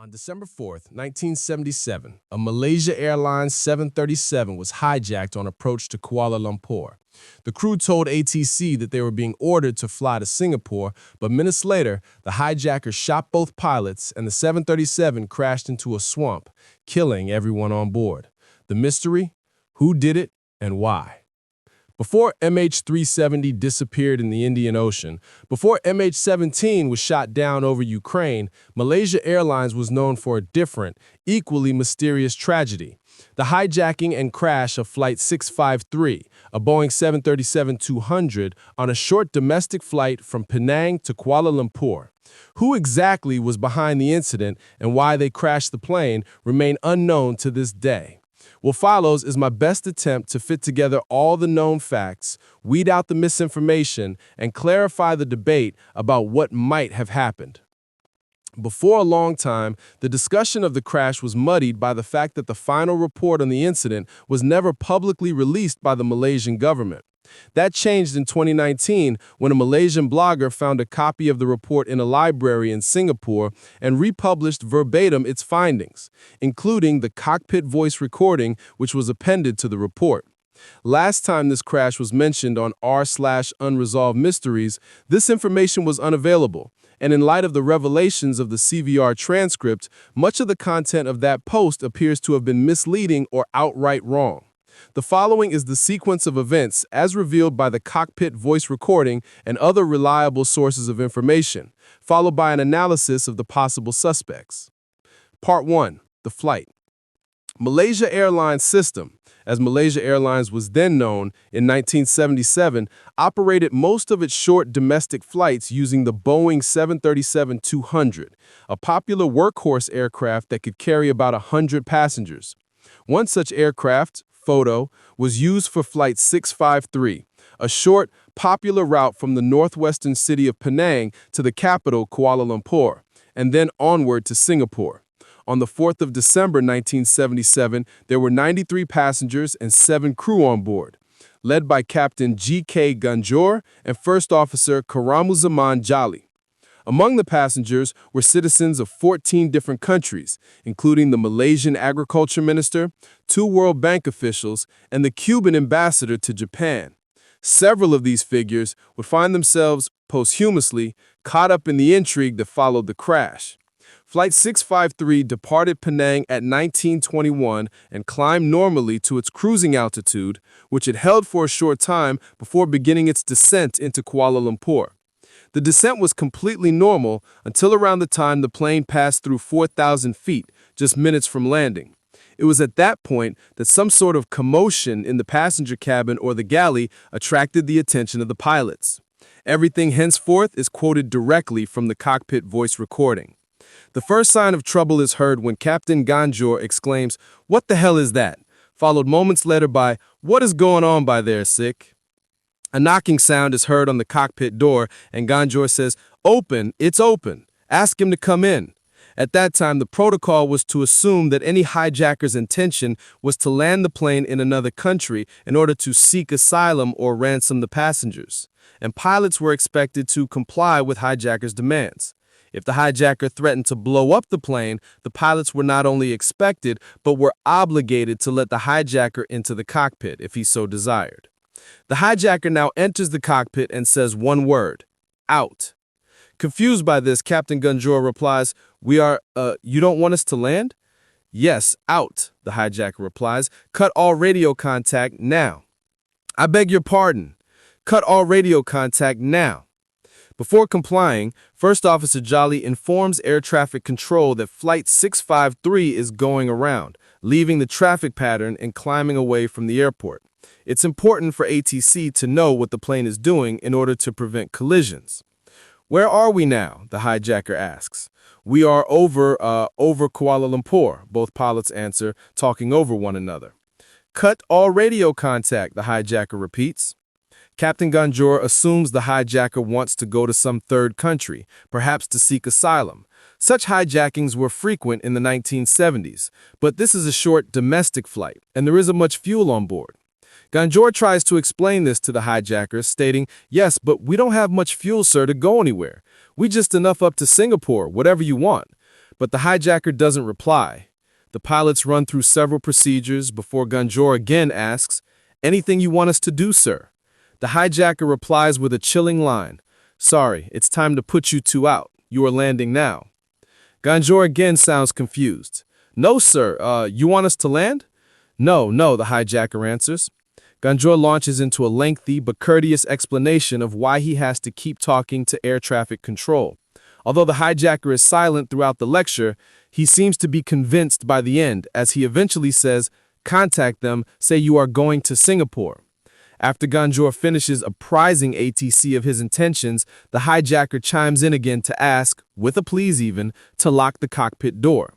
On December 4th, 1977, a Malaysia Airlines 737 was hijacked on approach to Kuala Lumpur. The crew told ATC that they were being ordered to fly to Singapore, but minutes later, the hijackers shot both pilots and the 737 crashed into a swamp, killing everyone on board. The mystery? Who did it and why? Before MH370 disappeared in the Indian Ocean, before MH17 was shot down over Ukraine, Malaysia Airlines was known for a different, equally mysterious tragedy: the hijacking and crash of Flight 653, a Boeing 737-200, on a short domestic flight from Penang to Kuala Lumpur. Who exactly was behind the incident and why they crashed the plane remain unknown to this day. What follows is my best attempt to fit together all the known facts, weed out the misinformation, and clarify the debate about what might have happened. For a long time, the discussion of the crash was muddied by the fact that the final report on the incident was never publicly released by the Malaysian government. That changed in 2019 when a Malaysian blogger found a copy of the report in a library in Singapore and republished verbatim its findings, including the cockpit voice recording which was appended to the report. Last time this crash was mentioned on r/Unresolved Mysteries, this information was unavailable, and in light of the revelations of the CVR transcript, much of the content of that post appears to have been misleading or outright wrong. The following is the sequence of events as revealed by the cockpit voice recording and other reliable sources of information, followed by an analysis of the possible suspects. Part 1. The flight. Malaysia Airlines system, as Malaysia Airlines was then known in 1977, operated most of its short domestic flights using the Boeing 737-200, a popular workhorse aircraft that could carry about 100 passengers. One such aircraft, photo, was used for Flight 653, a short, popular route from the northwestern city of Penang to the capital, Kuala Lumpur, and then onward to Singapore. On the 4th of December 1977, there were 93 passengers and 7 crew on board, led by Captain G.K. Ganjor and First Officer Karamuzzaman Jali. Among the passengers were citizens of 14 different countries, including the Malaysian Agriculture Minister, 2 World Bank officials, and the Cuban ambassador to Japan. Several of these figures would find themselves, posthumously, caught up in the intrigue that followed the crash. Flight 653 departed Penang at 1921 and climbed normally to its cruising altitude, which it held for a short time before beginning its descent into Kuala Lumpur. The descent was completely normal until around the time the plane passed through 4,000 feet, just minutes from landing. It was at that point that some sort of commotion in the passenger cabin or the galley attracted the attention of the pilots. Everything henceforth is quoted directly from the cockpit voice recording. The first sign of trouble is heard when Captain Ganjor exclaims, "What the hell is that?" followed moments later by, "What is going on by there, sick?" A knocking sound is heard on the cockpit door, and Ganjor says, "Open, it's open. Ask him to come in." At that time, the protocol was to assume that any hijacker's intention was to land the plane in another country in order to seek asylum or ransom the passengers, and pilots were expected to comply with hijackers' demands. If the hijacker threatened to blow up the plane, the pilots were not only expected, but were obligated to let the hijacker into the cockpit if he so desired. The hijacker now enters the cockpit and says one word: out. Confused by this, Captain Ganjor replies, you don't want us to land? Yes, out, the hijacker replies. Cut all radio contact now. I beg your pardon. Cut all radio contact now. Before complying, First Officer Jali informs Air Traffic Control that Flight 653 is going around, leaving the traffic pattern and climbing away from the airport. It's important for ATC to know what the plane is doing in order to prevent collisions. Where are we now? The hijacker asks. We are over Kuala Lumpur, both pilots answer, talking over one another. Cut all radio contact, the hijacker repeats. Captain Ganjor assumes the hijacker wants to go to some third country, perhaps to seek asylum. Such hijackings were frequent in the 1970s, but this is a short domestic flight, and there isn't much fuel on board. Ganjor tries to explain this to the hijackers, stating, "Yes, but we don't have much fuel, sir, to go anywhere. We just enough up to Singapore, whatever you want." But the hijacker doesn't reply. The pilots run through several procedures before Ganjor again asks, "Anything you want us to do, sir?" The hijacker replies with a chilling line, "Sorry, it's time to put you two out. You are landing now." Ganjor again sounds confused. "No, sir, you want us to land?" No, the hijacker answers. Ganjor launches into a lengthy but courteous explanation of why he has to keep talking to air traffic control. Although the hijacker is silent throughout the lecture, he seems to be convinced by the end, as he eventually says, "Contact them, say you are going to Singapore." After Ganjor finishes apprising ATC of his intentions, the hijacker chimes in again to ask, with a please even, to lock the cockpit door.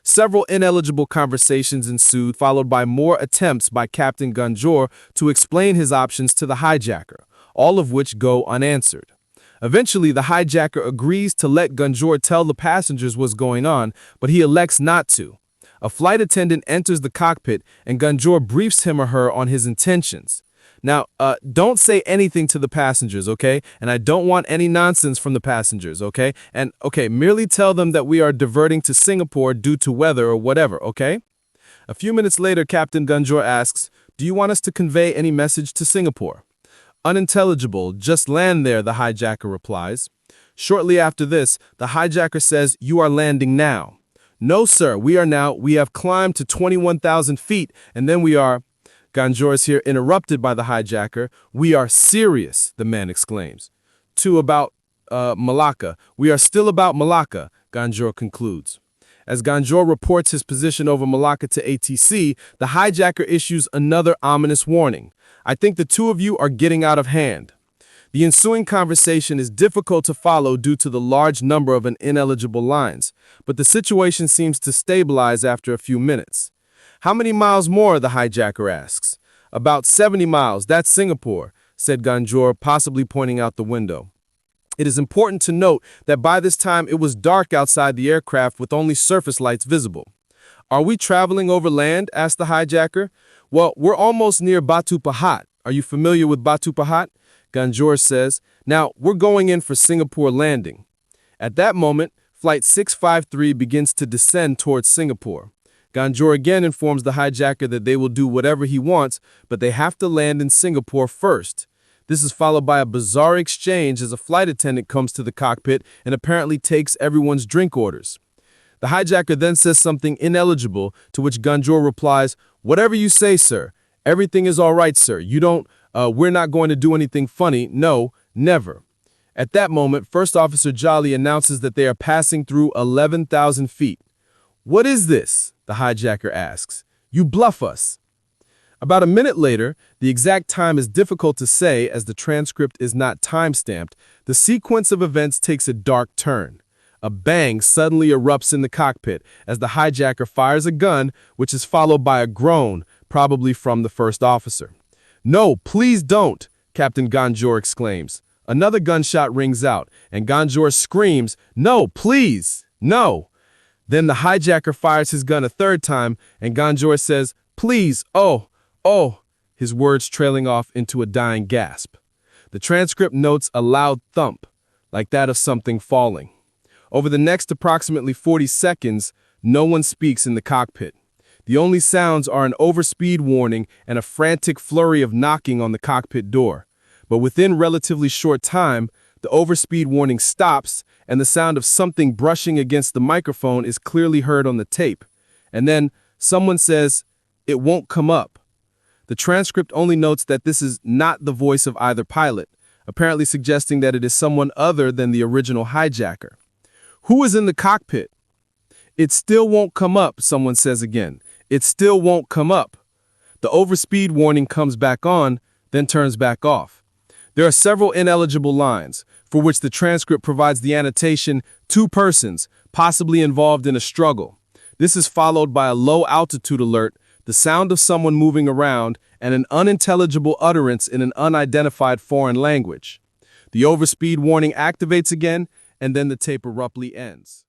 Several ineligible conversations ensued, followed by more attempts by Captain Ganjor to explain his options to the hijacker, all of which go unanswered. Eventually, the hijacker agrees to let Ganjor tell the passengers what's going on, but he elects not to. A flight attendant enters the cockpit, and Ganjor briefs him or her on his intentions. Now, don't say anything to the passengers, okay? And I don't want any nonsense from the passengers, okay? And, okay, merely tell them that we are diverting to Singapore due to weather or whatever, okay? A few minutes later, Captain Ganjor asks, "Do you want us to convey any message to Singapore?" "Unintelligible, just land there," the hijacker replies. Shortly after this, the hijacker says, "You are landing now." "No, sir, we have climbed to 21,000 feet, and then we are..." Ganjor is here interrupted by the hijacker. "We are serious," the man exclaims. About Malacca. "We are still about Malacca," Ganjor concludes. As Ganjor reports his position over Malacca to ATC, the hijacker issues another ominous warning. "I think the two of you are getting out of hand." The ensuing conversation is difficult to follow due to the large number of ineligible lines, but the situation seems to stabilize after a few minutes. "How many miles more?" the hijacker asks. "About 70 miles, that's Singapore," said Ganjor, possibly pointing out the window. It is important to note that by this time it was dark outside the aircraft with only surface lights visible. "Are we traveling over land?" asked the hijacker. "Well, we're almost near Batu Pahat. Are you familiar with Batu Pahat?" Ganjor says. "Now, we're going in for Singapore landing." At that moment, Flight 653 begins to descend towards Singapore. Ganjor again informs the hijacker that they will do whatever he wants, but they have to land in Singapore first. This is followed by a bizarre exchange as a flight attendant comes to the cockpit and apparently takes everyone's drink orders. The hijacker then says something ineligible, to which Ganjor replies, "Whatever you say, sir. Everything is all right, sir. We're not going to do anything funny. No, never." At that moment, First Officer Jolly announces that they are passing through 11,000 feet. "What is this?" the hijacker asks. "You bluff us." About a minute later, the exact time is difficult to say as the transcript is not time-stamped, the sequence of events takes a dark turn. A bang suddenly erupts in the cockpit as the hijacker fires a gun, which is followed by a groan, probably from the first officer. "No, please don't," Captain Ganjor exclaims. Another gunshot rings out, and Ganjor screams, "No, please, no." Then the hijacker fires his gun a third time, and Ganjor says, "Please, oh," his words trailing off into a dying gasp. The transcript notes a loud thump, like that of something falling. Over the next approximately 40 seconds, no one speaks in the cockpit. The only sounds are an overspeed warning and a frantic flurry of knocking on the cockpit door. But within relatively short time, the overspeed warning stops, and the sound of something brushing against the microphone is clearly heard on the tape. And then someone says, "It won't come up." The transcript only notes that this is not the voice of either pilot, apparently suggesting that it is someone other than the original hijacker. "Who is in the cockpit?" "It still won't come up," someone says again. "It still won't come up." The overspeed warning comes back on, then turns back off. There are several ineligible lines, for which the transcript provides the annotation, "2 persons, possibly involved in a struggle." This is followed by a low-altitude alert, the sound of someone moving around, and an unintelligible utterance in an unidentified foreign language. The overspeed warning activates again, and then the tape abruptly ends.